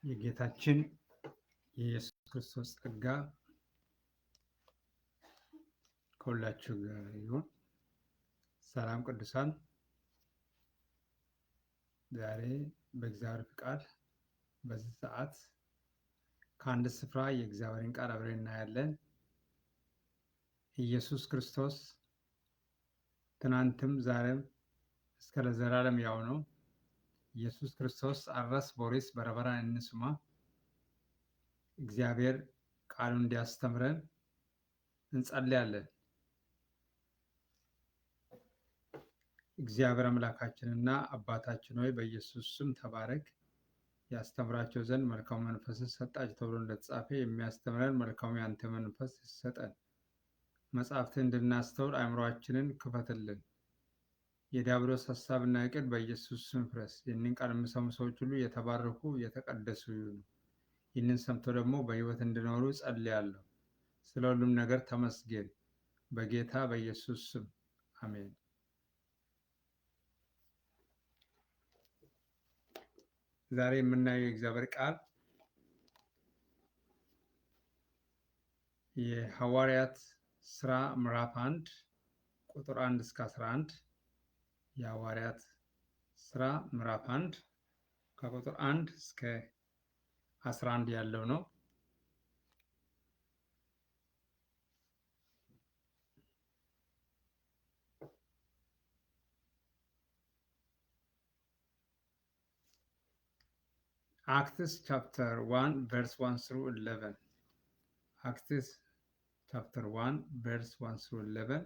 የጌታችን የኢየሱስ ክርስቶስ ጸጋ ከሁላችሁ ጋር ይሁን። ሰላም ቅዱሳን፣ ዛሬ በእግዚአብሔር ፍቃድ በዚህ ሰዓት ከአንድ ስፍራ የእግዚአብሔርን ቃል አብረን እናያለን። ኢየሱስ ክርስቶስ ትናንትም ዛሬም እስከ ለዘላለም ያው ነው። ኢየሱስ ክርስቶስ አረስ ቦሪስ በረበራ እንስማ። እግዚአብሔር ቃሉን እንዲያስተምረን እንጸልያለን። እግዚአብሔር አምላካችንና አባታችን ሆይ በኢየሱስ ስም ተባረክ። ያስተምራቸው ዘንድ መልካሙ መንፈስ ሰጣቸው ተብሎ እንደተጻፈ የሚያስተምረን መልካሙ ያንተ መንፈስ ይሰጠን። መጻሕፍትን እንድናስተውል አእምሮአችንን ክፈትልን። የዲያብሎስ ሐሳብና ዕቅድ በኢየሱስ ስም ፍረስ። ይህንን ቃል የሚሰሙ ሰዎች ሁሉ የተባረኩ የተቀደሱ ይሁኑ። ይህንን ሰምቶ ደግሞ በሕይወት እንዲኖሩ ጸልያለሁ። ስለ ሁሉም ነገር ተመስገን። በጌታ በኢየሱስ ስም አሜን። ዛሬ የምናየው የእግዚአብሔር ቃል የሐዋርያት ሥራ ምዕራፍ 1 ቁጥር 1 እስከ 11 የሐዋርያት ሥራ ምዕራፍ 1 ከቁጥር 1 እስከ 11 ያለው ነው። Acts chapter 1 verse 1 through 11. Acts chapter 1 verse 1 through 11.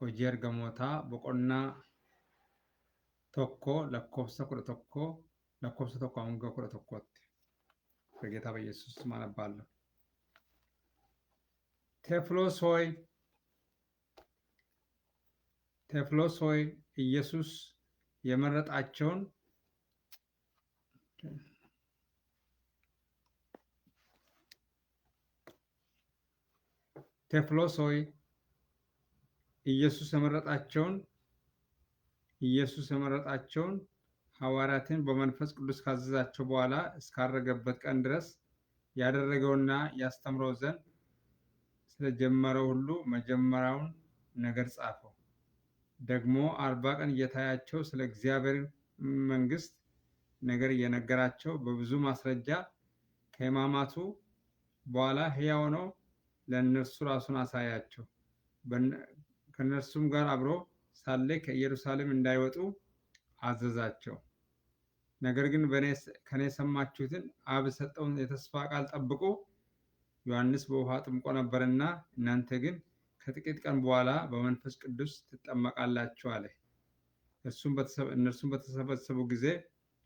Hojii ergamootaa boqonnaa tokko lakkoofsa 11 hanga 11tti. በጌታ በኢየሱስ ስም አነባለሁ። ቴዎፍሎስ ሆይ ኢየሱስ የመረጣቸውን ቴዎፍሎስ ሆይ ኢየሱስ የመረጣቸውን ሐዋርያትን በመንፈስ ቅዱስ ካዘዛቸው በኋላ እስካረገበት ቀን ድረስ ያደረገውና ያስተምረው ዘንድ ስለጀመረው ሁሉ መጀመሪያውን ነገር ጻፈው። ደግሞ 40 ቀን እየታያቸው ስለ እግዚአብሔር መንግሥት ነገር እየነገራቸው በብዙ ማስረጃ ከሕማማቱ በኋላ ሕያው ሆኖ ለእነርሱ ራሱን አሳያቸው። ከእነርሱም ጋር አብሮ ሳለ ከኢየሩሳሌም እንዳይወጡ አዘዛቸው። ነገር ግን ከኔ የሰማችሁትን አብ የሰጠውን የተስፋ ቃል ጠብቁ። ዮሐንስ በውሃ አጥምቆ ነበርና እናንተ ግን ከጥቂት ቀን በኋላ በመንፈስ ቅዱስ ትጠመቃላችሁ አለ። እነርሱም በተሰበሰቡ ጊዜ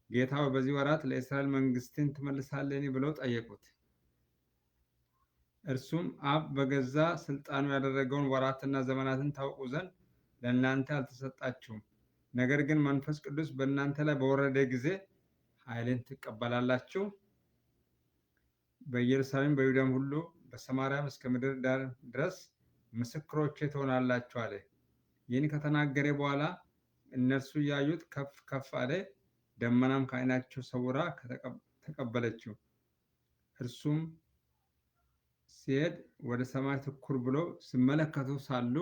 ጌታ በዚህ ወራት ለእስራኤል መንግሥትን ትመልሳለህን ብለው ጠየቁት። እርሱም አብ በገዛ ስልጣኑ ያደረገውን ወራትና ዘመናትን ታውቁ ዘንድ ለእናንተ አልተሰጣችሁም። ነገር ግን መንፈስ ቅዱስ በእናንተ ላይ በወረደ ጊዜ ኃይልን ትቀበላላችሁ። በኢየሩሳሌም በይሁዳም ሁሉ በሰማርያም እስከ ምድር ዳር ድረስ ምስክሮቼ ትሆናላችሁ አለ። ይህን ከተናገረ በኋላ እነርሱ ያዩት ከፍ ከፍ አለ፣ ደመናም ከዓይናቸው ሰውራ ተቀበለችው። እርሱም ሲሄድ ወደ ሰማይ ትኩር ብሎ ሲመለከቱ ሳሉ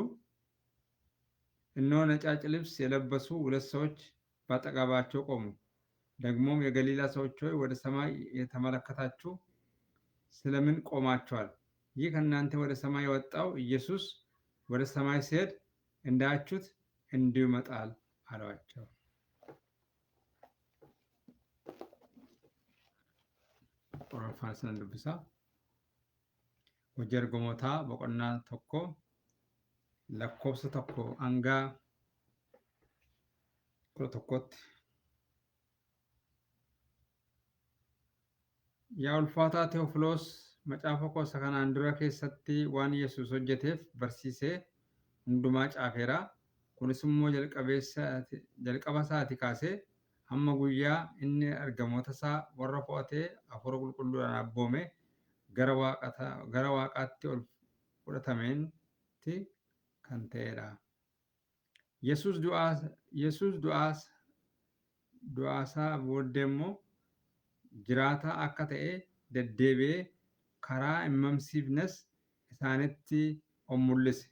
እነሆ ነጫጭ ልብስ የለበሱ 2 ሰዎች በአጠገባቸው ቆሙ። ደግሞም የገሊላ ሰዎች ሆይ ወደ ሰማይ የተመለከታችሁ ስለምን ቆማችኋል? ይህ ከእናንተ ወደ ሰማይ የወጣው ኢየሱስ ወደ ሰማይ ሲሄድ እንዳያችሁት እንዲሁ ይመጣል አሏቸው። ኦሮፋስን ልብሳ hojii ergamootaa boqonnaa 1 lakkoofsa 1 hanga 11tti. Yaa ulfaataa Tewofiloos, macaafa koo isa kanaan dura keessatti waan Yesuus hojjeteef barsiisee hundumaa caafeera. Kunis immoo jalqaba isaatii kaasee hamma guyyaa inni ergamoota isaa warra fo'atee hafuura qulqulluudhaan abboome gara waaqaatti ol fudhatametti kan ta'edha. Yesuus du'aasaa booddee immoo jiraataa akka ta'e deddeebi'ee karaa hin mamsiifnes isaanitti of mul'ise.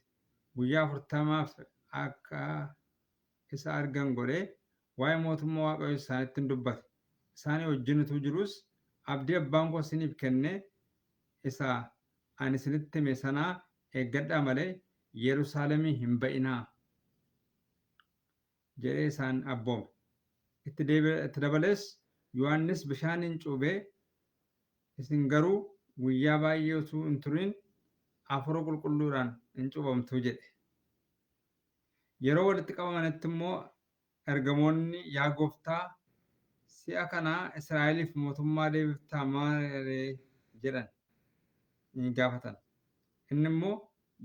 Guyyaa 40 akka isa argan godhee waa'ee mootummaa Waaqayyoo isaanitti hin dubbate. Isaanii wajjin utuu jirus abdii abbaan koo isiniif kenne isa ani isinitti hime sanaa eeggadhaa malee Yerusaalemii hin ba'inaa jedhee isaan abboome. Itti dabalees Yohaannis bishaaniin cuubee isin garuu guyyaa baay'ee utuu hin turin Hafuura Qulqulluudhaan hin cuuphamtuu jedhe. Yeroo walitti qabamanitti immoo ergamoonni yaa gooftaa si'a kanaa Israa'eliif mootummaa deebiftaa maaree jedhan ni gaafatan. Inni immoo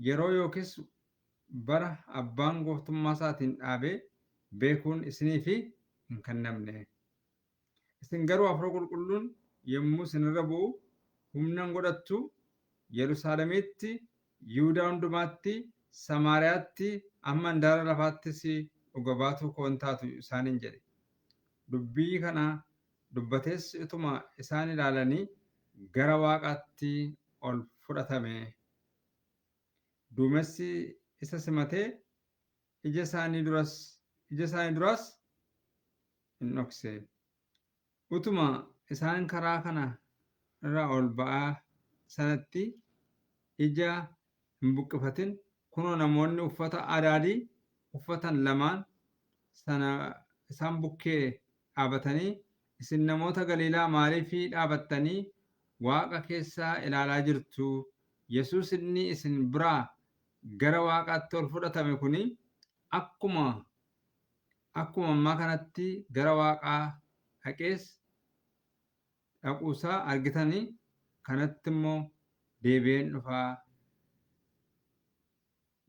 yeroo yookiis bara abbaan gooftummaa isaatiin dhaabee beekuun isiniif hin kennamne. Isin garuu Hafuura Qulqulluun yommuu isinirra bu'u humna godhattu Yerusaalemitti, Yihudaa hundumaatti, Samaariyaatti, amma handaara lafaattis dhuga baatuu koo taatu isaaniin jedhe. Dubbii kana dubbatees utuma isaan ilaalanii gara Waaqaatti ol fudhatame. Duumessi isa simatee ija isaanii duras hin dhokse. Utuma isaan karaa kana irra ol ba'aa sanatti ija hin buqqifatin kunoo namoonni uffata adaadii uffatan lamaan sana isaan bukkee dhaabatanii isin namoota Galiilaa maaliif dhaabattanii Waaqa keessaa ilaalaa jirtu? Yesuus inni isin biraa gara Waaqaatti ol fudhatame kuni akkuma ammaa kanatti gara Waaqaa dhaqees dhaquusaa argitanii kanatti immoo deebi'een dhufaa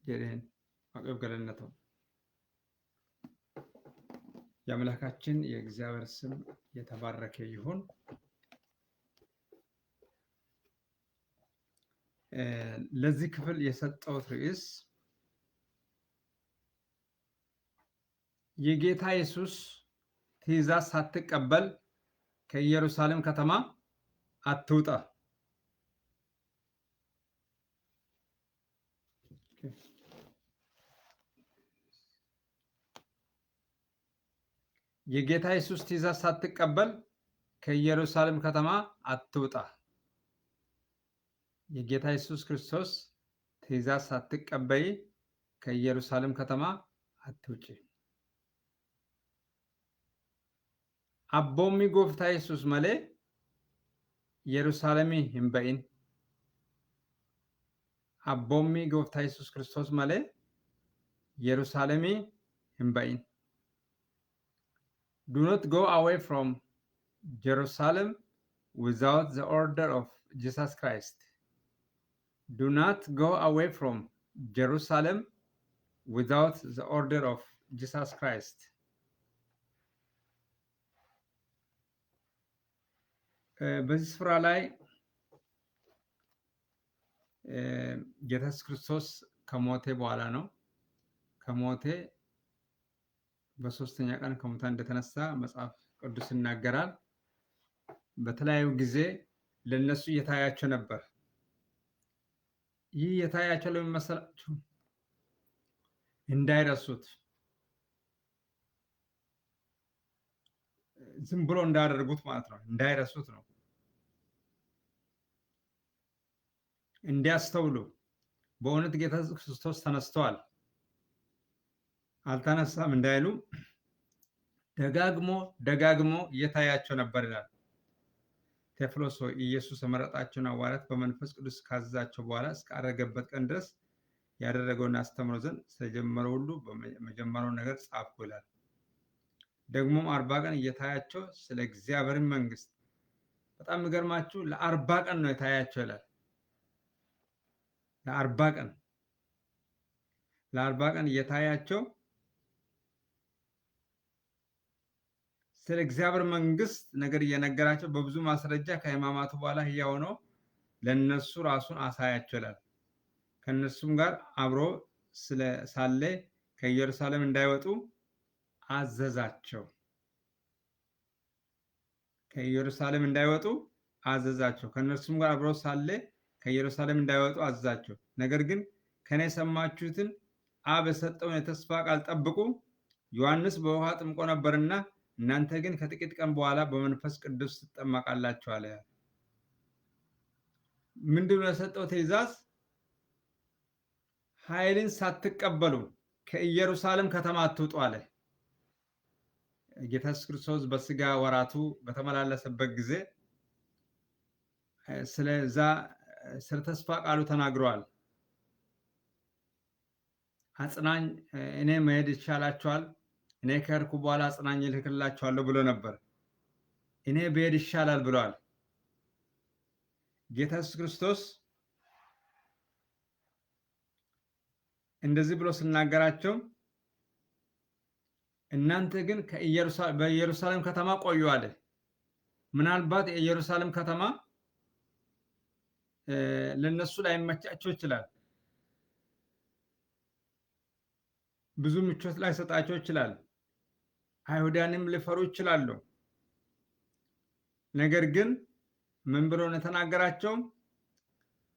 jedheen. Waaqayyoof galanna ta'u። የአምላካችን የእግዚአብሔር ስም የተባረከ ይሁን። ለዚህ ክፍል የሰጠሁት ርዕስ የጌታ ኢየሱስ ትእዛዝ ሳትቀበል ከኢየሩሳሌም ከተማ አትውጣ። የጌታ ኢየሱስ ትእዛዝ ሳትቀበል ከኢየሩሳሌም ከተማ አትውጣ። የጌታ ኢየሱስ ክርስቶስ ትእዛዝ ሳትቀበይ ከኢየሩሳሌም ከተማ አትውጪ። አቦሚ ጎፍታ ኢየሱስ መሌ ኢየሩሳሌም ሂንበኢን። አቦሚ ጎፍታ ኢየሱስ ክርስቶስ መሌ ኢየሩሳሌም ሂንበኢን። Do not go away from Jerusalem without the order of Jesus Christ. Do not go away from Jerusalem without the order of Jesus Christ. በዚህ ስፍራ ላይ ጌታ ኢየሱስ ክርስቶስ ከሞተ በኋላ ነው። ከሞተ በሶስተኛ ቀን ከሙታን እንደተነሳ መጽሐፍ ቅዱስ ይናገራል። በተለያዩ ጊዜ ለነሱ እየታያቸው ነበር። ይህ የታያቸው ለምን መሰላችሁ? እንዳይረሱት፣ ዝም ብሎ እንዳደረጉት ማለት ነው። እንዳይረሱት ነው። እንዲያስተውሉ በእውነት ጌታ ክርስቶስ ተነስተዋል አልተነሳም እንዳይሉ ደጋግሞ እየታያቸው ነበር ይላል። ቴዎፍሎስ ሆይ ኢየሱስ የመረጣቸውን ሐዋርያት በመንፈስ ቅዱስ ካዘዛቸው በኋላ እስካረገበት ቀን ድረስ ያደረገውን አስተምሮ ዘንድ ስለጀመረው ሁሉ በመጀመሪያው ነገር ጻፍኩ ይላል። ደግሞም 40 ቀን እየታያቸው ስለ እግዚአብሔር መንግስት በጣም የሚገርማችሁ ለ40 ቀን ነው የታያቸው ይላል። ለ40 ቀን እየታያቸው ስለ እግዚአብሔር መንግስት ነገር እየነገራቸው በብዙ ማስረጃ ከሕማማቱ በኋላ ሕያው ሆኖ ለነሱ ራሱን አሳያቸው ይላል። ከነሱም ጋር አብሮ ሳለ ከኢየሩሳሌም እንዳይወጡ አዘዛቸው። ከኢየሩሳሌም እንዳይወጡ አዘዛቸው። ከእነርሱም ጋር አብረው ሳለ ከኢየሩሳሌም እንዳይወጡ አዘዛቸው። ነገር ግን ከኔ የሰማችሁትን አብ የሰጠውን የተስፋ ቃል ጠብቁ። ዮሐንስ በውሃ ጥምቆ ነበርና እናንተ ግን ከጥቂት ቀን በኋላ በመንፈስ ቅዱስ ትጠመቃላችሁ አለ። ምንድነው የሰጠው ትእዛዝ? ኃይልን ሳትቀበሉ ከኢየሩሳሌም ከተማ አትውጡ አለ። ጌታ ኢየሱስ ክርስቶስ በስጋ ወራቱ በተመላለሰበት ጊዜ ስለ ተስፋ ቃሉ ተናግሯል። አጽናኝ እኔ መሄድ ይሻላችኋል፣ እኔ ከሄድኩ በኋላ አጽናኝ እልክላችኋለሁ ብሎ ነበር። እኔ ብሄድ ይሻላል ብለዋል። ጌታ ኢየሱስ ክርስቶስ እንደዚህ ብሎ ሲናገራቸው እናንተ ግን በኢየሩሳሌም ከተማ ቆዩ አለ። ምናልባት የኢየሩሳሌም ከተማ ለነሱ ላይመቻቸው ይችላል። ብዙ ምቾት ላይ ሰጣቸው ይችላል። አይሁዳንም ሊፈሩ ይችላሉ። ነገር ግን ምን ብሎ ነው የተናገራቸው?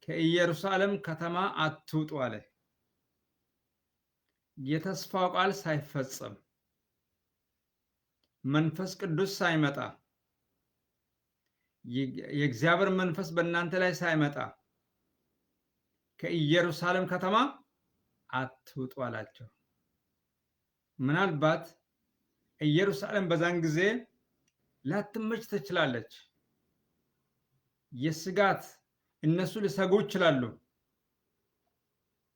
ከኢየሩሳሌም ከተማ አትውጡ አለ። የተስፋው ቃል ሳይፈጸም መንፈስ ቅዱስ ሳይመጣ የእግዚአብሔር መንፈስ በእናንተ ላይ ሳይመጣ ከኢየሩሳሌም ከተማ አትውጡ አላቸው። ምናልባት ኢየሩሳሌም በዛን ጊዜ ላትመች ትችላለች። የስጋት እነሱ ሊሰጉ ይችላሉ።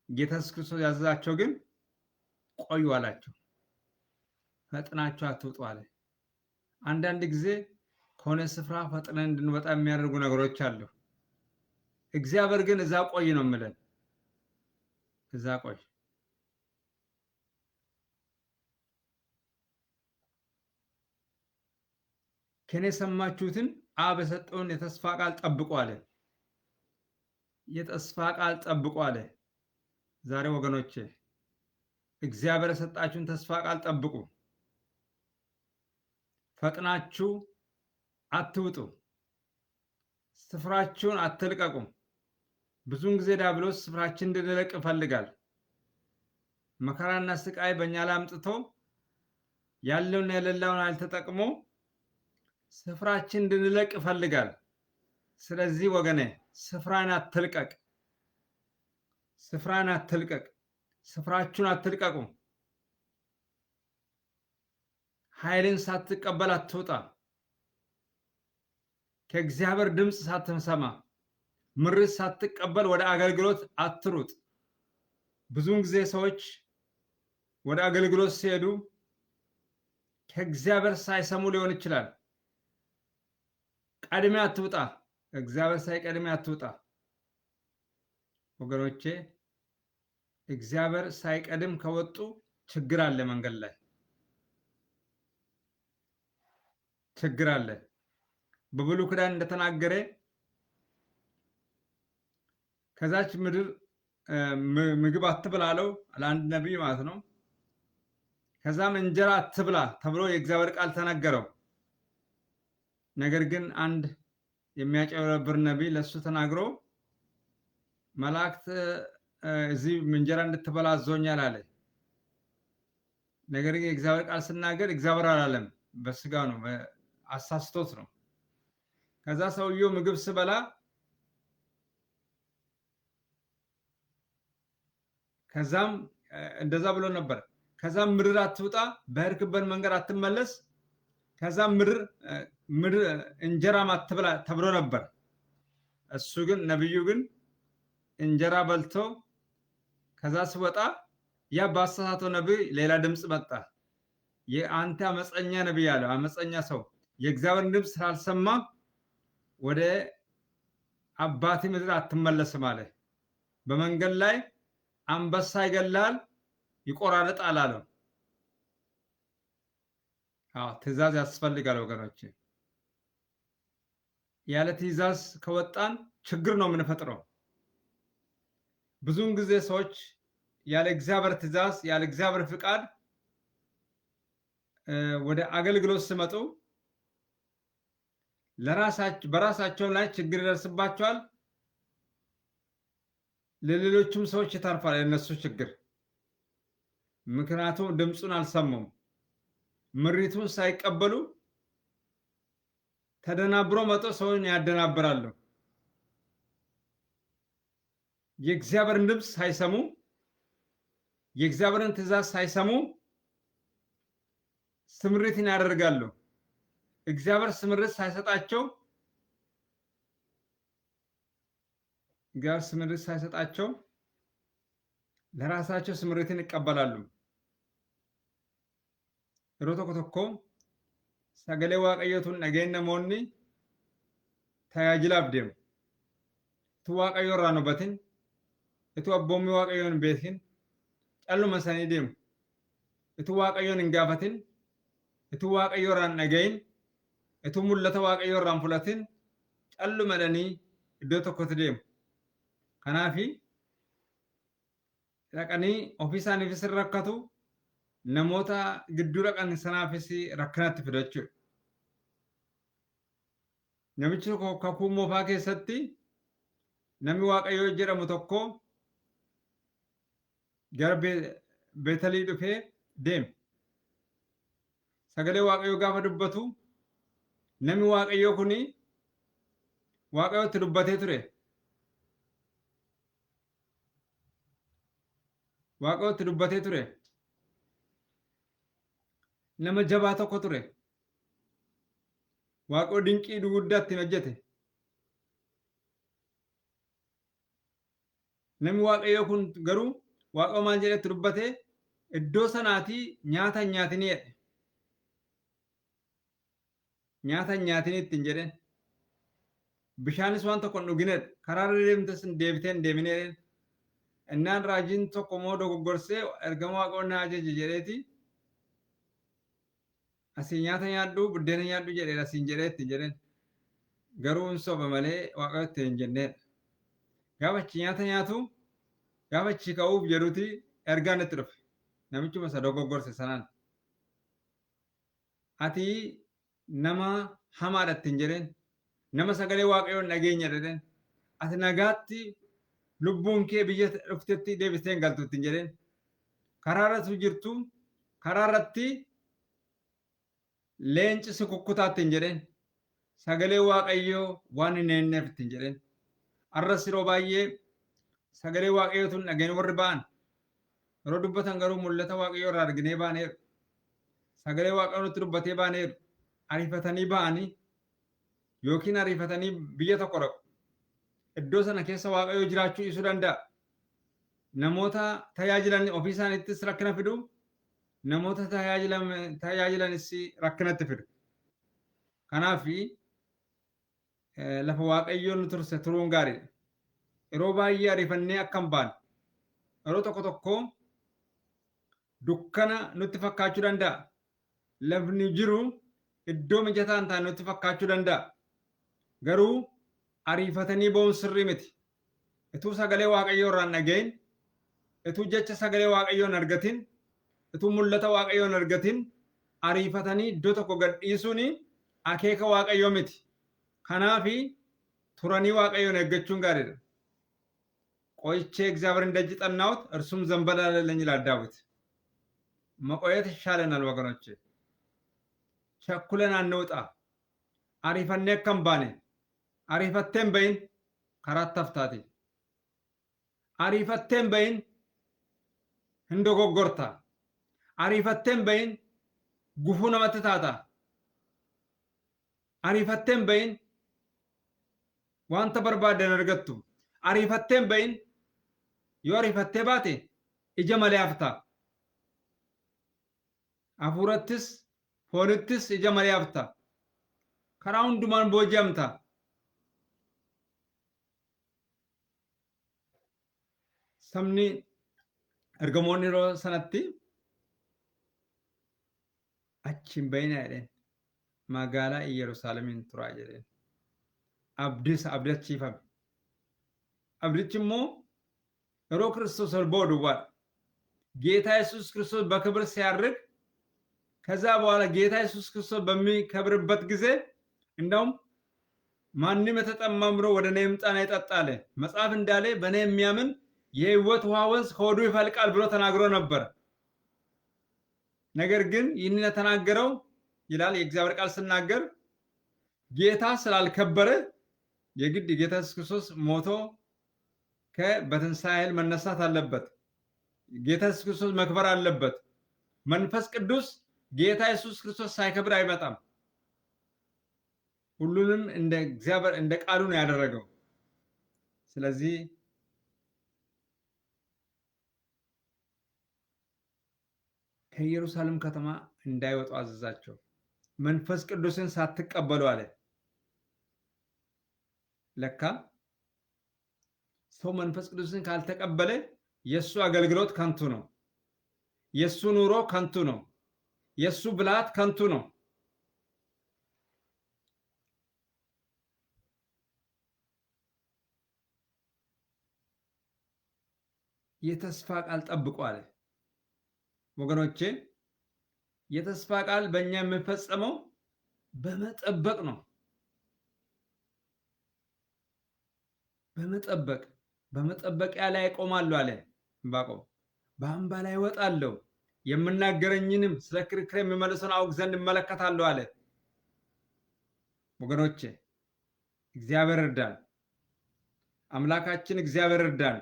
ጌታ ኢየሱስ ክርስቶስ ያዘዛቸው ግን ቆዩ አላቸው። ፈጥናችሁ አትውጡ አለ። አንዳንድ ጊዜ ከሆነ ስፍራ ፈጥነን እንድንወጣ የሚያደርጉ ነገሮች አሉ። እግዚአብሔር ግን እዛ ቆይ ነው የሚለን። እዛ ቆይ። ከኔ የሰማችሁትን አብ የሰጠውን የተስፋ ቃል ጠብቁ አለ። የተስፋ ቃል ጠብቁ አለ። ዛሬ ወገኖቼ እግዚአብሔር የሰጣችሁን ተስፋ ቃል ጠብቁ። ፈጥናችሁ አትውጡ። ስፍራችሁን አትልቀቁ። ብዙውን ጊዜ ዲያብሎስ ስፍራችን እንድንለቅ ይፈልጋል። መከራና ስቃይ በእኛ ላይ አምጥቶ ያለውና የሌላውን ኃይል ተጠቅሞ ስፍራችን እንድንለቅ ይፈልጋል። ስለዚህ ወገኔ ስፍራን አትልቀቅ። ስፍራን አትልቀቅ። ስፍራችሁን አትልቀቁ። ኃይልን ሳትቀበል አትውጣ። ከእግዚአብሔር ድምፅ ሳትሰማ ምሪት ሳትቀበል ወደ አገልግሎት አትሩጥ። ብዙውን ጊዜ ሰዎች ወደ አገልግሎት ሲሄዱ ከእግዚአብሔር ሳይሰሙ ሊሆን ይችላል። ቀድሜ አትውጣ። እግዚአብሔር ሳይቀድሜ አትውጣ። ወገኖቼ እግዚአብሔር ሳይቀድም ከወጡ ችግር አለ። መንገድ ላይ ችግር አለ። በብሉይ ኪዳን እንደተናገረ ከዛች ምድር ምግብ አትብላ አለው ለአንድ ነቢይ ማለት ነው። ከዛም እንጀራ አትብላ ተብሎ የእግዚአብሔር ቃል ተነገረው። ነገር ግን አንድ የሚያጨበረብር ነቢይ ለሱ ተናግሮ መላእክት እዚህ እንጀራ እንድትበላ አዞኛል አለ። ነገር ግን የእግዚአብሔር ቃል ስናገር እግዚአብሔር አላለም፣ በስጋ ነው፣ አሳስቶት ነው። ከዛ ሰውየው ምግብ ስበላ ከዛም እንደዛ ብሎ ነበር። ከዛም ምድር አትውጣ፣ በሄድክበት መንገድ አትመለስ፣ ከዛም ምድር እንጀራም አትብላ ተብሎ ነበር። እሱ ግን ነብዩ ግን እንጀራ በልቶ ከዛ ሲወጣ ያ ባሳሳተው ነብይ ሌላ ድምፅ መጣ። የአንተ አመፀኛ ነብይ አለ። አመፀኛ ሰው የእግዚአብሔርን ድምፅ ስላልሰማ ወደ አባቴ ምድር አትመለስም አለ። በመንገድ ላይ አንበሳ ይገላል፣ ይቆራርጣል አለው። ትእዛዝ ያስፈልጋል ወገኖች። ያለ ትእዛዝ ከወጣን ችግር ነው የምንፈጥረው። ብዙውን ጊዜ ሰዎች ያለ እግዚአብሔር ትእዛዝ ያለ እግዚአብሔር ፍቃድ ወደ አገልግሎት ሲመጡ በራሳቸው ላይ ችግር ይደርስባቸዋል፣ ለሌሎችም ሰዎች ይተርፋል የነሱ ችግር። ምክንያቱም ድምፁን አልሰሙም። ምሪቱን ሳይቀበሉ ተደናብሮ መጥቶ ሰውን ያደናብራሉ። የእግዚአብሔርን ድምፅ ሳይሰሙ የእግዚአብሔርን ትእዛዝ ሳይሰሙ ስምሪትን ያደርጋሉ። እግዚአብሔር ስምሪት ሳይሰጣቸው ለራሳቸው ስምሪትን ይቀበላሉ። yeroo tokko tokko sagalee waaqayyootuun dhaga'een namoonni tajaajilaaf deemu. Utuu waaqayyoo irraa hin hubatin, utuu abboommii waaqayyoo hin beekin calluma sanii deemu. Utuu waaqayyoon hin gaafatin, utuu waaqayyoo irraa hin dhaga'in, utuu mul'ata waaqayyoo irraa hin fudhatin calluma dhanii iddoo tokkotti deemu. Kanaafi dhaqanii ofii isaaniifis hin rakkatu, namoota gidduu dhaqan sanaafis rakkinatti fidu jechuudha. Namichi kakuu moofaa keessatti namni waaqayyoo jedhamu tokko gara Beetelii dhufee deeme. Sagalee waaqayyoo gaafa dubbatu namni waaqayyoo kuni waaqayyootti dubbatee ture. Waaqayyootti dubbatee ture. Nama jabaa tokko ture. Waaqayyoo dinqii guddaatti hojjete. Namni waaqayyoo kun garuu waaqayyoo maal jedhetti dubbate, iddoo sanaatii nyaata hin nyaatinii jedhe. Nyaata hin nyaatinii ittiin jedheen. Bishaanis waan tokko hin dhuginedha. Karaarra deemtes deebitee hin deeminedha. Innaan raajiin tokko immoo dogoggorsee ergama waaqayyoo na ajaje jedheeti. Asii nyaata nyaadhu buddeena nyaadhu jedheedha asiin jedheetti jedheen. Garuu hin soba malee waaqayyootti hin jennedha. Gaafa achi nyaata nyaatu gaafa achi ka'uuf jedhuti ergaan itti dhufe. Namichuma isa dogoggorse sanaan. Ati nama hamaadha ittiin jedheen. Nama sagalee waaqayyoo hin dhageenye jedheen. Ati nagaatti lubbuun kee biyya dhuftetti deebistee hin galtu ittiin jedheen. Karaarratti jirtu karaarratti leenci si kukkutaatti hin jedheen. Sagalee waaqayyoo waan hin eenneef ittiin jedheen. Arras yeroo baay'ee sagalee waaqayyootu hin dhageenye warri ba'an. Yeroo dubbatan garuu mul'ata waaqayyoo irraa arginee baaneeru. Sagalee waaqayyoo nutti dubbatee baaneeru. Ariifatanii ba'anii yookiin ariifatanii biyya tokko dhaqu. Iddoo sana keessa waaqayyoo jiraachuu dhiisuu danda'a. Namoota tajaajilan ofii isaaniittis rakkina fidu. Namoota tajaajilanis rakkinatti fidu. Kanaaf lafa waaqayyoon nu turse turuun gaariidha. Yeroo baay'ee ariifannee akka hin baane. Yeroo tokko tokko dukkana nutti fakkaachuu danda'a. Lafni jiru iddoo mijataa hin taane nutti fakkaachuu danda'a. Garuu ariifatanii ba'uun sirrii miti. Ituu sagalee waaqayyoo irraa hin dhagahin, ituu jecha sagalee waaqayyoo hin argatin, ituu mul'ata waaqayyoo hin argatin, ariifatanii iddoo tokko gadhiisuun akeeka waaqayyoo miti. Kanaaf turanii waaqayyoon eeggachuun gaariidha. ቆይቼ እግዚአብሔርን ደጅ ጠናሁት እርሱም ዘንበል አለልኝ ይላል ዳዊት። መቆየት ይሻለናል ወገኖቼ። ቸኩለን አንውጣ። አሪፈኔ ከምባኔ አሪፈቴን በይን ከራት ተፍታቲ አሪፈቴን በይን እንደ ጎጎርታ አሪፈቴን በይን ጉፉ ነመትታታ አሪፈቴን በይን ዋንተ በርባደን እርገቱ አሪፈቴን በይን yoo ariifattee baate ija malee hafta. Hafuurattis foonittis ija malee hafta. Karaa hundumaan booji'amta. Sabni ergamoonni yeroo sanatti achi hin bayina jedheen magaalaa Yerusaalemiin turaa jedheen. Abdachiifame. Abdichi immoo ሮ ክርስቶስ በወዱዋል ጌታ ኢየሱስ ክርስቶስ በክብር ሲያርግ ከዛ በኋላ ጌታ ኢየሱስ ክርስቶስ በሚከብርበት ጊዜ እንደውም ማንም የተጠማ ብሎ ወደ እኔ ይምጣና ይጠጣ አለ። መጽሐፍ እንዳለ በእኔ የሚያምን የሕይወት ውሃ ወንዝ ከሆዱ ይፈልቃል ብሎ ተናግሮ ነበር። ነገር ግን ይህንን የተናገረው ይላል የእግዚአብሔር ቃል ስናገር ጌታ ስላልከበረ የግድ ጌታ ኢየሱስ ክርስቶስ ሞቶ በትንሣኤ ኃይል መነሳት አለበት። ጌታ ኢየሱስ ክርስቶስ መክበር አለበት። መንፈስ ቅዱስ ጌታ ኢየሱስ ክርስቶስ ሳይከብር አይመጣም። ሁሉንም እንደ እግዚአብሔር እንደ ቃሉ ነው ያደረገው። ስለዚህ ከኢየሩሳሌም ከተማ እንዳይወጡ አዘዛቸው። መንፈስ ቅዱስን ሳትቀበሉ አለ። ለካ ሰው መንፈስ ቅዱስን ካልተቀበለ የሱ አገልግሎት ከንቱ ነው። የሱ ኑሮ ከንቱ ነው። የሱ ብልሃት ከንቱ ነው። የተስፋ ቃል ጠብቁ አለ። ወገኖቼ የተስፋ ቃል በእኛ የሚፈጸመው በመጠበቅ ነው። በመጠበቂያ ላይ እቆማለሁ አለ ዕንባቆም። በአምባ ላይ እወጣለሁ፣ የምናገረኝንም ስለ ክርክር የሚመልሰውን አውቅ ዘንድ እመለከታለሁ አለ። ወገኖቼ እግዚአብሔር እርዳን። አምላካችን እግዚአብሔር እርዳን።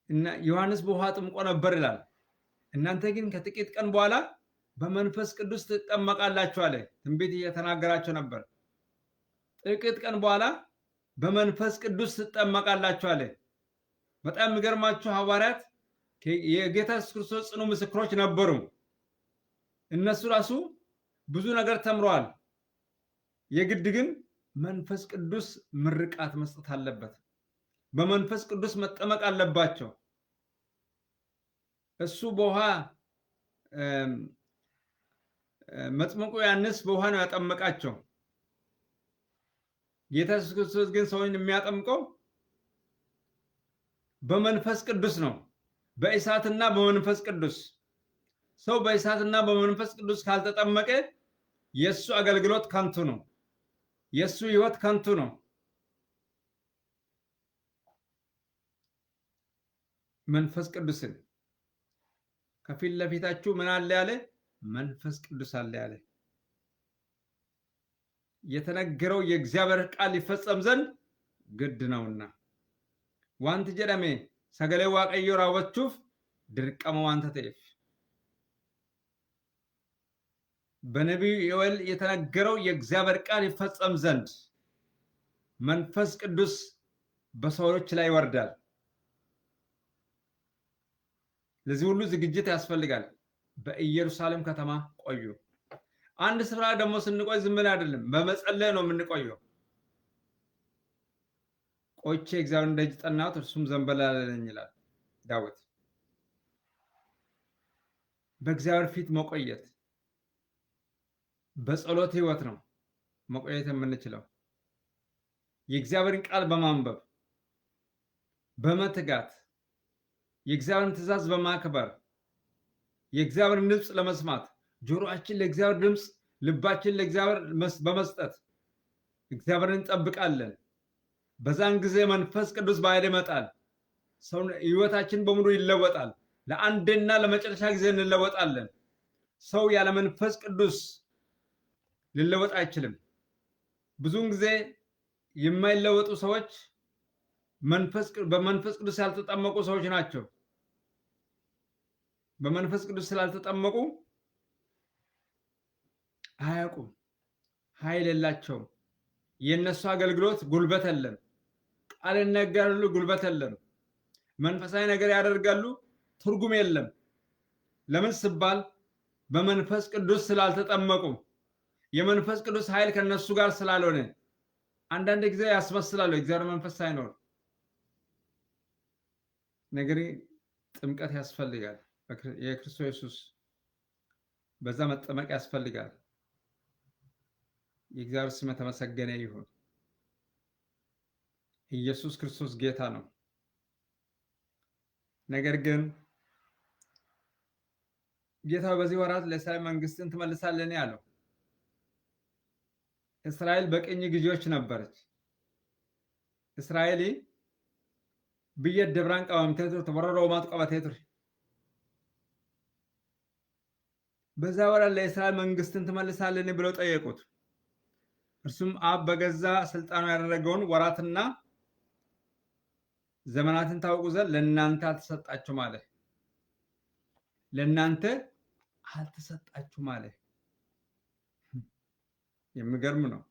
እና ዮሐንስ በውሃ ጥምቆ ነበር ይላል። እናንተ ግን ከጥቂት ቀን በኋላ በመንፈስ ቅዱስ ትጠመቃላችሁ አለ። ትንቢት እየተናገራቸው ነበር። ጥቂት ቀን በኋላ በመንፈስ ቅዱስ ትጠመቃላችሁ አለ። በጣም የሚገርማችሁ ሐዋርያት የጌታ ኢየሱስ ክርስቶስ ጽኑ ምስክሮች ነበሩ። እነሱ ራሱ ብዙ ነገር ተምረዋል። የግድ ግን መንፈስ ቅዱስ ምርቃት መስጠት አለበት። በመንፈስ ቅዱስ መጠመቅ አለባቸው። እሱ በውሃ መጥምቁ ዮሐንስ በውሃ ነው ያጠመቃቸው። ጌታ ኢየሱስ ክርስቶስ ግን ሰውን የሚያጠምቀው በመንፈስ ቅዱስ ነው። በእሳትና በመንፈስ ቅዱስ። ሰው በእሳትና በመንፈስ ቅዱስ ካልተጠመቀ የሱ አገልግሎት ከንቱ ነው። የሱ ሕይወት ከንቱ ነው። መንፈስ ቅዱስን ከፊት ለፊታችሁ ምን አለ ያለ? መንፈስ ቅዱስ አለ ያለ። የተነገረው የእግዚአብሔር ቃል ሊፈጸም ዘንድ ግድ ነውና ዋንት ጀደሜ ሰገሌ ዋቀዮ ራወቹፍ ድርቀመ ዋንተ ተይፍ በነቢዩ ዮኤል የተነገረው የእግዚአብሔር ቃል ይፈጸም ዘንድ መንፈስ ቅዱስ በሰዎች ላይ ይወርዳል። ለዚህ ሁሉ ዝግጅት ያስፈልጋል። በኢየሩሳሌም ከተማ ቆዩ። አንድ ስፍራ ደግሞ ስንቆይ ዝም ብለን አይደለም፣ በመጸለይ ነው የምንቆየው። ቆይቼ እግዚአብሔርን ደጅ ጠናሁት እርሱም ዘንበል አለልኝ ይላል ዳዊት። በእግዚአብሔር ፊት መቆየት በጸሎት ህይወት ነው መቆየት የምንችለው። የእግዚአብሔርን ቃል በማንበብ በመትጋት የእግዚአብሔርን ትእዛዝ በማክበር የእግዚአብሔርን ድምፅ ለመስማት ጆሮአችን ለእግዚአብሔር ድምፅ፣ ልባችን ለእግዚአብሔር በመስጠት እግዚአብሔርን እንጠብቃለን። በዛን ጊዜ መንፈስ ቅዱስ በኃይል ይመጣል። ሰው ህይወታችን በሙሉ ይለወጣል። ለአንድና ለመጨረሻ ጊዜ እንለወጣለን። ሰው ያለ መንፈስ ቅዱስ ሊለወጥ አይችልም። ብዙውን ጊዜ የማይለወጡ ሰዎች በመንፈስ ቅዱስ ያልተጠመቁ ሰዎች ናቸው። በመንፈስ ቅዱስ ስላልተጠመቁ አያውቁም፣ ኃይል የላቸውም። የእነሱ አገልግሎት ጉልበት የለም። ቃል ይናገራሉ፣ ጉልበት የለም። መንፈሳዊ ነገር ያደርጋሉ፣ ትርጉም የለም። ለምን ሲባል በመንፈስ ቅዱስ ስላልተጠመቁ፣ የመንፈስ ቅዱስ ኃይል ከነሱ ጋር ስላልሆነ። አንዳንድ ጊዜ ያስመስላሉ የእግዚአብሔር መንፈስ ሳይኖር። ነገር ጥምቀት ያስፈልጋል። የክርስቶስ ኢየሱስ በዛ መጠመቅ ያስፈልጋል። የእግዚአብሔር ስም የተመሰገነ ይሁን። ኢየሱስ ክርስቶስ ጌታ ነው። ነገር ግን ጌታ በዚህ ወራት ለእስራኤል መንግስትን ትመልሳለህ ያለው። እስራኤል በቅኝ ግዢዎች ነበረች። እስራኤል ብየት ደብራን ቀባምቴ ቱር ተበረሮ ማት ቀባቴ ቱር። በዛ ወራት ለእስራኤል መንግስትን ትመልሳለህ ብለው ጠየቁት። እርሱም አብ በገዛ ስልጣኑ ያደረገውን ወራትና ዘመናትን ታውቁ ዘንድ ለእናንተ አልተሰጣችሁም አለ። ለእናንተ አልተሰጣችሁም አለ። የሚገርም ነው።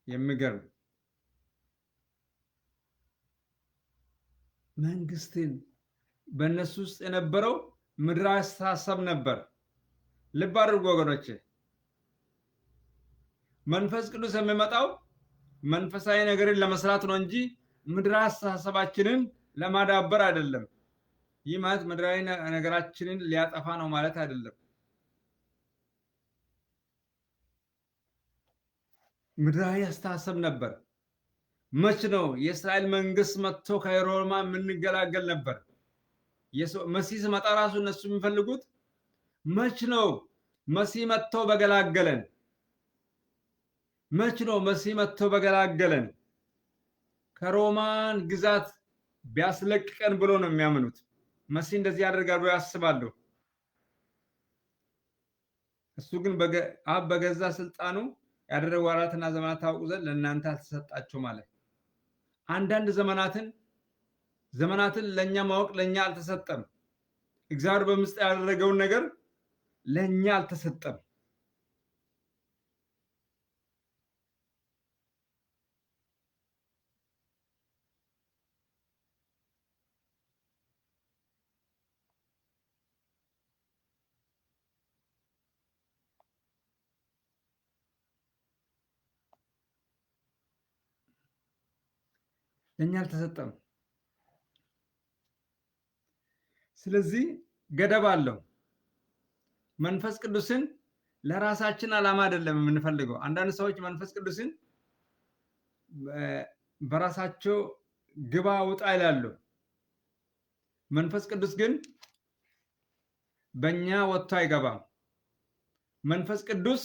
የሚገርም መንግስትን በእነሱ ውስጥ የነበረው ምድራዊ አስተሳሰብ ነበር። ልብ አድርጉ ወገኖቼ፣ መንፈስ ቅዱስ የሚመጣው መንፈሳዊ ነገርን ለመስራት ነው እንጂ ምድራዊ አስተሳሰባችንን ለማዳበር አይደለም። ይህ ማለት ምድራዊ ነገራችንን ሊያጠፋ ነው ማለት አይደለም። ምድራዊ አስተሳሰብ ነበር። መች ነው የእስራኤል መንግስት መጥቶ ከሮማ የምንገላገል ነበር። መሲህ ሲመጣ ራሱ እነሱ የሚፈልጉት መች ነው መሲህ መጥቶ በገላገለን፣ መች ነው መሲህ መጥቶ በገላገለን፣ ከሮማን ግዛት ቢያስለቅቀን ብሎ ነው የሚያምኑት። መሲህ እንደዚህ ያደርጋል ብሎ ያስባሉ። እሱ ግን አብ በገዛ ስልጣኑ ያደረገው ወራትና ዘመናት ታውቁ ዘንድ ለእናንተ አልተሰጣችሁም ማለት። አንዳንድ ዘመናትን ለእኛ ማወቅ ለእኛ አልተሰጠም። እግዚአብሔር በምስጢር ያደረገውን ነገር ለእኛ አልተሰጠም። ለእኛ አልተሰጠም። ስለዚህ ገደብ አለው። መንፈስ ቅዱስን ለራሳችን ዓላማ አይደለም የምንፈልገው። አንዳንድ ሰዎች መንፈስ ቅዱስን በራሳቸው ግባ ውጣ ይላሉ። መንፈስ ቅዱስ ግን በእኛ ወጥቶ አይገባም። መንፈስ ቅዱስ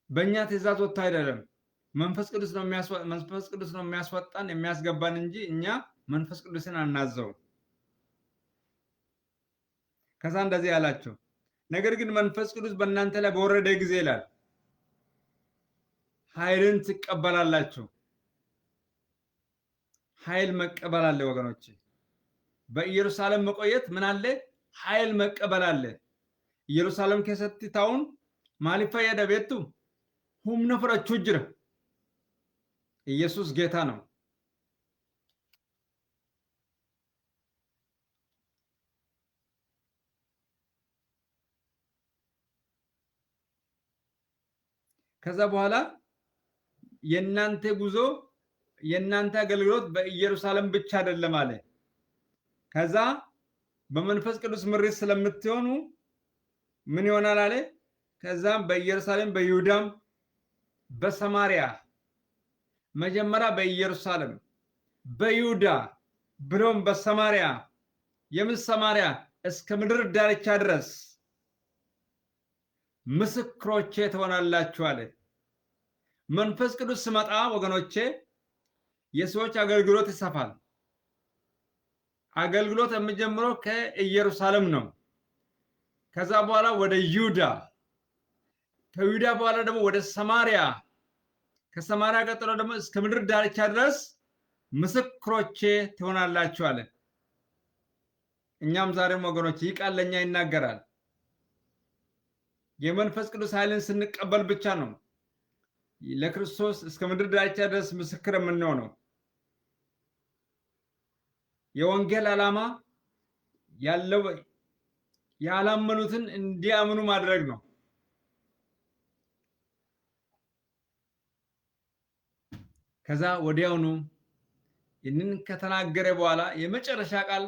በእኛ ትእዛዝ ወጥቶ አይደለም። መንፈስ ቅዱስ ነው የሚያስወጣን የሚያስገባን እንጂ እኛ መንፈስ ቅዱስን አናዘው። ከዛ እንደዚህ ያላቸው፣ ነገር ግን መንፈስ ቅዱስ በእናንተ ላይ በወረደ ጊዜ ይላል ኃይልን ትቀበላላችሁ። ኃይል መቀበል አለ ወገኖች። በኢየሩሳሌም መቆየት ምን አለ? ኃይል መቀበል አለ። ኢየሩሳሌም ከሰቲ ታውን ማሊፋ ያደበቱ ሁምነ ፍረቹ ጅረ። ኢየሱስ ጌታ ነው። ከዛ በኋላ የእናንተ ጉዞ የእናንተ አገልግሎት በኢየሩሳሌም ብቻ አይደለም አለ። ከዛ በመንፈስ ቅዱስ ምሪት ስለምትሆኑ ምን ይሆናል አለ? ከዛም በኢየሩሳሌም በይሁዳም በሰማሪያ፣ መጀመሪያ በኢየሩሳሌም በይሁዳ ብሎም በሰማሪያ፣ የምን ሰማሪያ? እስከ ምድር ዳርቻ ድረስ ምስክሮቼ ትሆናላችሁ አለ። መንፈስ ቅዱስ ሲመጣ ወገኖቼ የሰዎች አገልግሎት ይሰፋል። አገልግሎት የሚጀምረው ከኢየሩሳሌም ነው። ከዛ በኋላ ወደ ይሁዳ፣ ከይሁዳ በኋላ ደግሞ ወደ ሰማሪያ፣ ከሰማሪያ ቀጥሎ ደግሞ እስከ ምድር ዳርቻ ድረስ ምስክሮቼ ትሆናላችሁ አለ። እኛም ዛሬም ወገኖች ይህ ቃል ለእኛ ይናገራል። የመንፈስ ቅዱስ ኃይልን ስንቀበል ብቻ ነው ለክርስቶስ እስከ ምድር ዳርቻ ድረስ ምስክር የምንሆነው። የወንጌል ዓላማ ያለው ያላመኑትን እንዲያምኑ ማድረግ ነው። ከዛ ወዲያውኑ ይህንን ከተናገረ በኋላ የመጨረሻ ቃል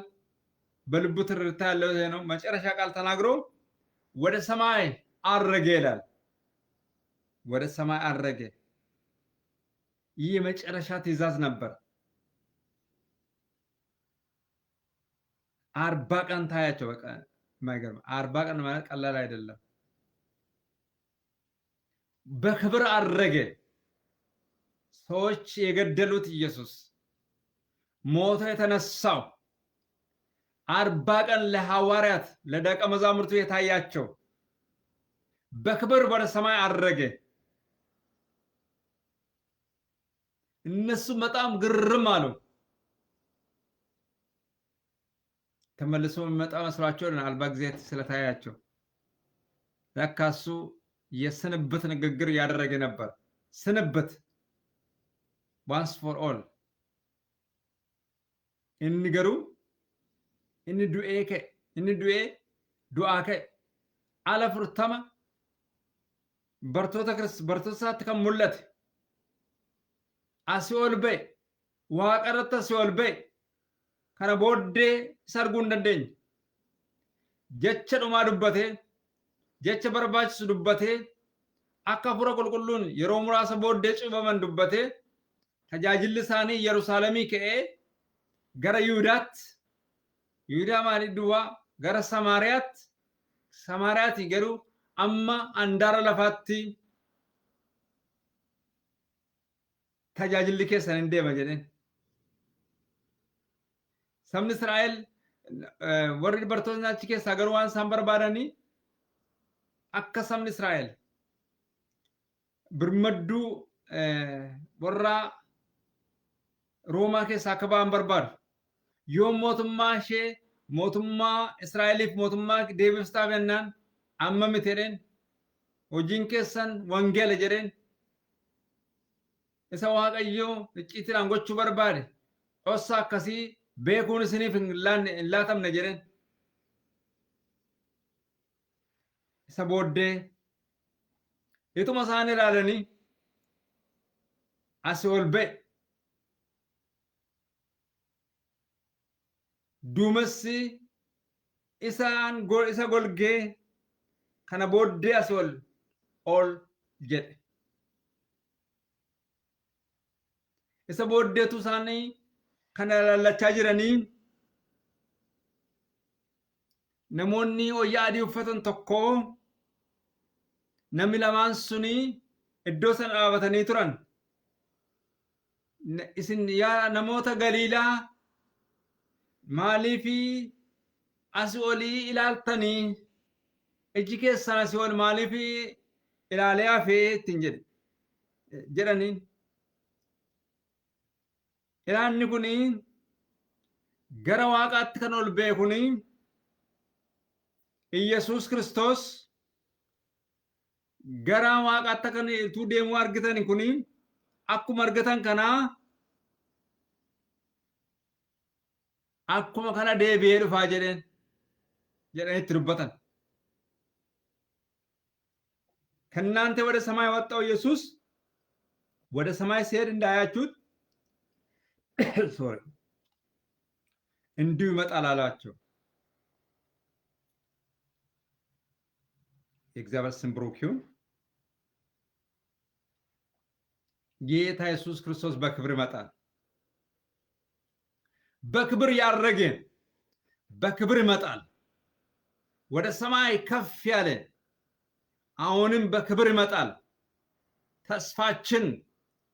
በልቡ ትርታ ያለው ነው። መጨረሻ ቃል ተናግሮ ወደ ሰማይ አረገ ይላል። ወደ ሰማይ አረገ። ይህ የመጨረሻ ትእዛዝ ነበር። 40 ቀን ታያቸው። በቃ የማይገርም 40 ቀን ማለት ቀላል አይደለም። በክብር አረገ። ሰዎች የገደሉት ኢየሱስ ሞቶ የተነሳው 40 ቀን ለሐዋርያት ለደቀ መዛሙርቱ የታያቸው በክብር ወደ ሰማይ አረገ። እነሱ በጣም ግርም አሉ። ተመልሶ የሚመጣ መስሏቸው አልባ ጊዜ ስለታያቸው ለካ እሱ የስንብት ንግግር ያደረገ ነበር። ስንብት once for all እንገሩ እንዱኤ ዱአከ አለፍርተማ በርቶሳት ከሙለት አሲኦልበ ዋቀረተ ሲኦልበ ከነ ቦዴ ሰርጉ እንደደኝ ጀቸ ዱማ ዱበቴ ጀቸ በርባችስ ዱበቴ አካፉረ ቁልቁሉን የሮም ራስ ቦዴ ጭበመን ዱበቴ ተጃጅል ሳኒ ኢየሩሳሌም ከኤ ገረ ይሁዳት ይሁዳ ማለት ዱዋ ገረ ሰማርያት ይገሩ አማ አንዳራ ለፋቲ ተጃጅል ከሰን እንደ መጀነን ሰምን እስራኤል ወርድ በርቶናች ከሳ ገሩ ዋን ሳምበር ባዳኒ አከ ሰምን እስራኤል ብርመዱ ወራ ሮማ ከሳ ከባን በርባር ዮም ሞቱማ እስራኤሊፍ ሞቱማ ዴብስታበናን አመምቴረን ወጂን ከሰን ወንጌል ጀረን እሳ ዋቀዮ እጪትን አንጎቹ በርባር ኦሳ ከሲ ቤኩን ስኒፍ ላተም ነጀረን እሳ ቦዴ የቱማ ሳኔ ላለኒ አሲኦልበ ዱመሲ isa golge kana bodde asiol ol jedhe isa boddeetu isaanii kana lallachaa jiranii namoonni wayyaa adii uffatan tokko namni lamaan suni iddoo sana dhaabatanii turan. Isin yaa namoota Galiilaa maaliif asii olii ilaaltanii iji keessan asii ol maaliif ilaalee hafee ittiin jedhaniin. Ilaanni kun gara waaqaatti kan ol ba'e kun Iyesuus Kiristoos gara waaqaatti kan utuu deemuu argitan kun akkuma argatan kanaa akkuma kana deebi'ee dhufaa jedhanitti dubbatan. ከእናንተ ወደ ሰማይ ወጣው ኢየሱስ ወደ ሰማይ ሲሄድ እንዳያችሁት እንዲሁ ይመጣል አላቸው። የእግዚአብሔር ስም ብሩክ ይሁን። ጌታ ኢየሱስ ክርስቶስ በክብር ይመጣል። በክብር ያረገ በክብር ይመጣል። ወደ ሰማይ ከፍ ያለ አሁንም በክብር ይመጣል። ተስፋችን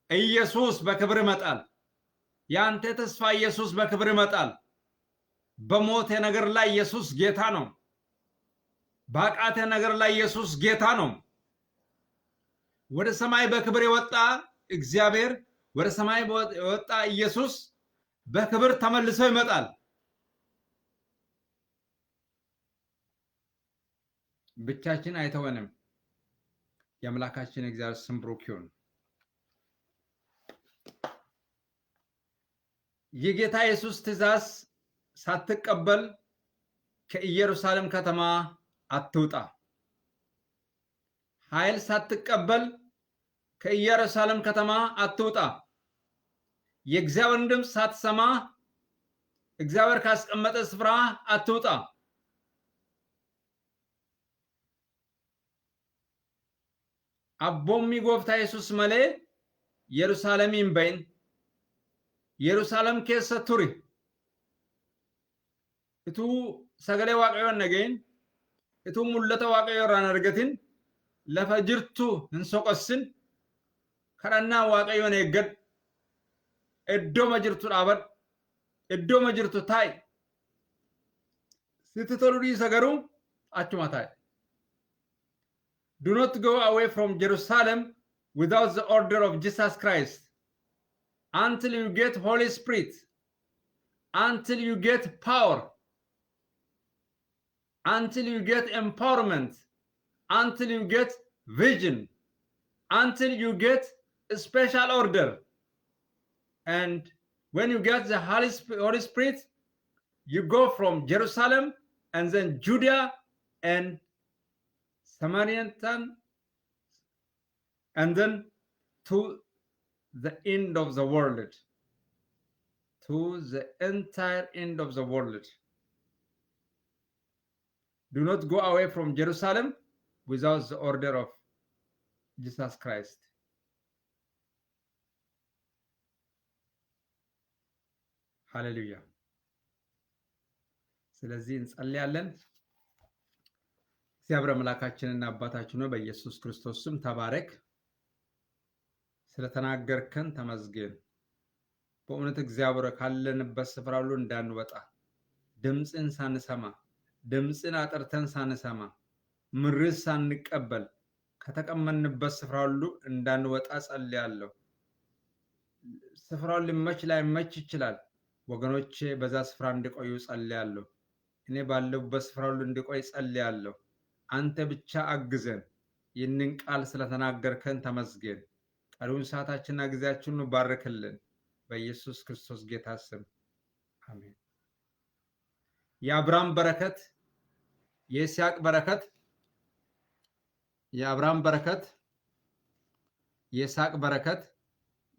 ኢየሱስ በክብር ይመጣል። ያንተ ተስፋ ኢየሱስ በክብር ይመጣል። በሞተ ነገር ላይ ኢየሱስ ጌታ ነው። ባቃተ ነገር ላይ ኢየሱስ ጌታ ነው። ወደ ሰማይ በክብር የወጣ እግዚአብሔር ወደ ሰማይ የወጣ ኢየሱስ በክብር ተመልሶ ይመጣል። ብቻችን አይተወንም። የአምላካችን እግዚአብሔር ስም ብሩክ ይሁን። የጌታ ኢየሱስ ትእዛዝ ሳትቀበል ከኢየሩሳሌም ከተማ አትውጣ። ኃይል ሳትቀበል ከኢየሩሳሌም ከተማ አትውጣ። የእግዚአብሔርን ድምፅ ሳትሰማ እግዚአብሔር ካስቀመጠ ስፍራ አትውጣ። አቦሚ ጎፍታ ኢየሱስ መሌ ኢየሩሳሌም በይን ኢየሩሳሌም ኬሰ ቱሪ itu sagalee waaqayyoon nagayin itu mul'ata waaqayyoo irraan argatin lafa jirtu hin soqossin kadhannaa waaqayyoon eeggadhu iddooma jirtu dhaabadhu iddooma jirtu taa'i sitti toluu dhiisa garuu achuma taa'i. Do not go away from Jerusalem without the order of Jesus Christ until you get Holy Spirit, until you get power, until you get empowerment, until you get vision, until you get a special order. And when you get the Holy Spirit, you go from Jerusalem and then Judea and Samaritan and then to the end of the world, to the entire end of the world. Do not go away from Jerusalem without the order of Jesus Christ. Hallelujah. ስለዚህ እንጸልያለን። እግዚአብሔር አምላካችንና አባታችን ሆይ በኢየሱስ ክርስቶስ ስም ተባረክ። ስለተናገርከን ተመስገን። በእውነት እግዚአብሔር ካለንበት ስፍራ ሁሉ እንዳንወጣ ድምጽን ሳንሰማ ድምጽን አጥርተን ሳንሰማ ምርስ ሳንቀበል ከተቀመንበት ስፍራ ሁሉ እንዳንወጣ ጸልያለሁ። ስፍራው ሊመች ላይመች ይችላል። ወገኖቼ በዛ ስፍራ እንዲቆዩ ጸልያለሁ። እኔ ባለሁበት ስፍራ ሁሉ እንዲቆይ ጸልያለሁ። አንተ ብቻ አግዘን። ይህንን ቃል ስለተናገርከን ተመስገን። ቀሪውን ሰዓታችንና ጊዜያችንን ባርክልን። በኢየሱስ ክርስቶስ ጌታ ስም አሜን። የአብርሃም በረከት፣ የይስሐቅ በረከት፣ የአብርሃም በረከት፣ የይስሐቅ በረከት፣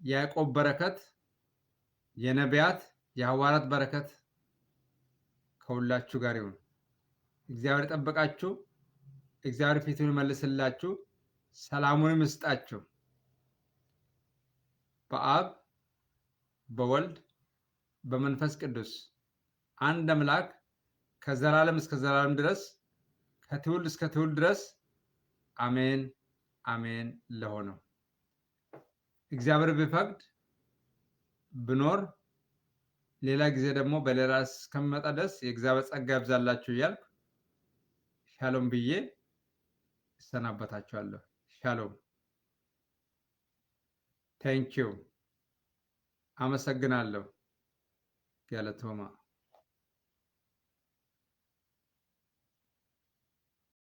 የያዕቆብ በረከት፣ የነቢያት የሐዋርያት በረከት ከሁላችሁ ጋር ይሁን። እግዚአብሔር ይጠብቃችሁ። እግዚአብሔር ፊቱን ይመልስላችሁ፣ ሰላሙንም ይስጣችሁ። በአብ በወልድ በመንፈስ ቅዱስ አንድ አምላክ ከዘላለም እስከ ዘላለም ድረስ ከትውልድ እስከ ትውልድ ድረስ አሜን አሜን ለሆነው እግዚአብሔር ቢፈቅድ ብኖር ሌላ ጊዜ ደግሞ በሌላ እስከሚመጣ ድረስ የእግዚአብሔር ጸጋ ይብዛላችሁ እያልኩ ሻሎም ብዬ እሰናበታችኋለሁ። ሻሎም። ቴንኪው። አመሰግናለሁ። ገለቶማ